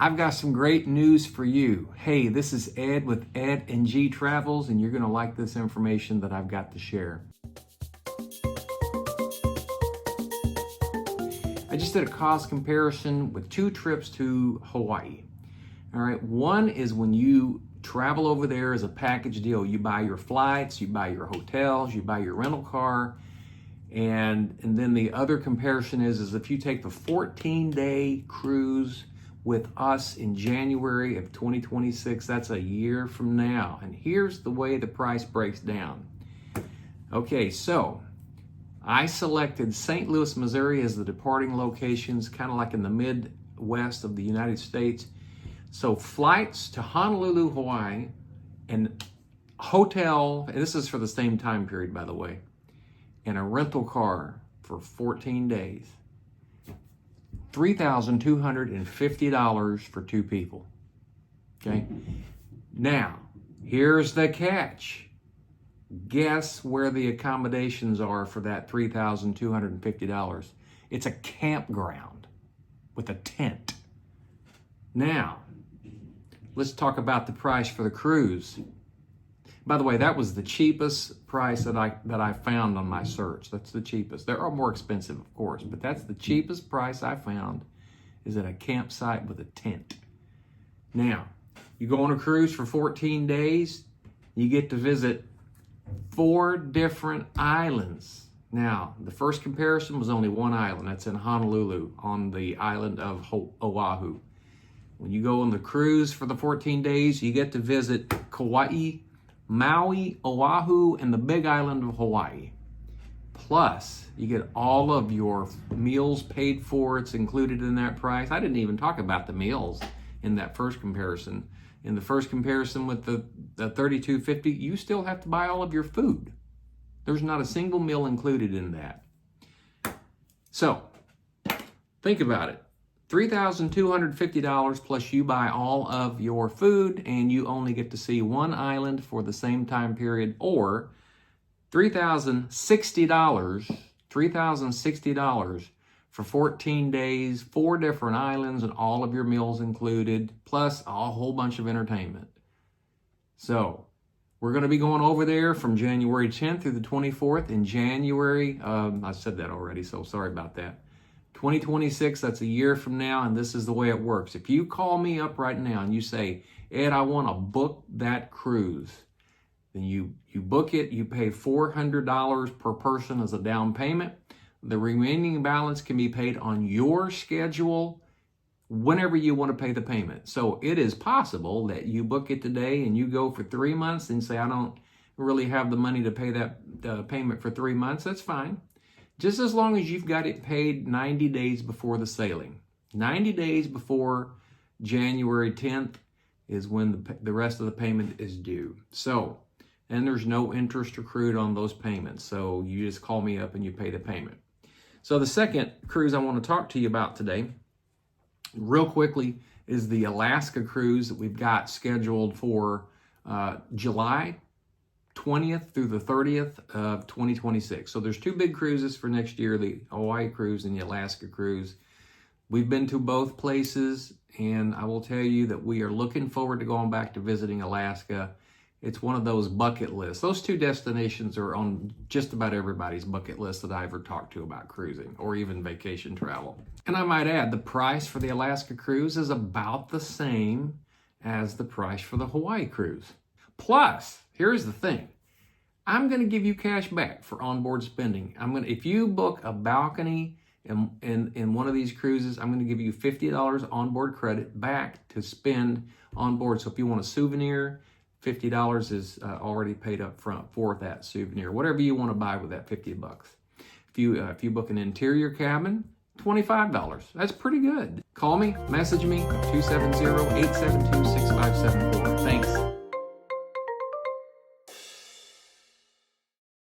I've got some great news for you. Hey, this is Ed with Ed and G Travels, and you're going to like this information that I've got to share. I just did a cost comparison with 2 trips to Hawaii. All right, one is when you travel over there as a package deal. You buy your flights, you buy your hotels, you buy your rental car, and then the other comparison is if you take the 14-day cruise with us in January of 2026, that's a year from now. And here's the way the price breaks down. Okay, so I selected St. Louis, Missouri as the departing locations, kind of like in the Midwest of the United States. So flights to Honolulu, Hawaii, and hotel, and this is for the same time period, by the way, and a rental car for 14 days. $3,250 for 2 people. Okay? Now, here's the catch. Guess where the accommodations are for that $3,250? It's a campground with a tent. Now, let's talk about the price for the cruise. By the way, that was the cheapest price that I found on my search. That's the cheapest. There are more expensive, of course, but that's the cheapest price I found, is at a campsite with a tent. Now, you go on a cruise for 14 days, you get to visit 4 different islands. Now, the first comparison was only one island. That's in Honolulu on the island of Oahu. When you go on the cruise for the 14 days, you get to visit Kauai, Maui, Oahu, and the Big Island of Hawaii. Plus, you get all of your meals paid for. It's included in that price. I didn't even talk about the meals in that first comparison. In the first comparison with the $32.50, you still have to buy all of your food. There's not a single meal included in that. So, think about it. $3,250 plus you buy all of your food and you only get to see one island for the same time period, or $3,060 for 14 days, 4 different islands and all of your meals included, plus a whole bunch of entertainment. So we're going to be going over there from January 10th through the 24th in January. I said that already, so sorry about that. 2026, that's a year from now, and this is the way it works. If you call me up right now and you say, Ed, I want to book that cruise, then you book it, you pay $400 per person as a down payment. The remaining balance can be paid on your schedule whenever you want to pay the payment. So it is possible that you book it today and you go for 3 months and say, I don't really have the money to pay that payment for 3 months. That's fine. Just as long as you've got it paid 90 days before the sailing. 90 days before January 10th is when the rest of the payment is due. So, and there's no interest accrued on those payments. So you just call me up and you pay the payment. So the second cruise I want to talk to you about today, real quickly, is the Alaska cruise that we've got scheduled for July 20th through the 30th of 2026. So there's 2 big cruises for next year, the Hawaii cruise and the Alaska cruise. We've been to both places, and I will tell you that we are looking forward to going back to visiting Alaska. It's one of those bucket lists. Those 2 destinations are on just about everybody's bucket list that I ever talked to about cruising or even vacation travel. And I might add, the price for the Alaska cruise is about the same as the price for the Hawaii cruise. Plus, here's the thing. I'm going to give you cash back for onboard spending. If you book a balcony in one of these cruises, I'm going to give you $50 onboard credit back to spend on board. So if you want a souvenir, $50 is already paid up front for that souvenir. Whatever you want to buy with that $50. If you book an interior cabin, $25. That's pretty good. Call me, message me, 270-872-6574. Thanks.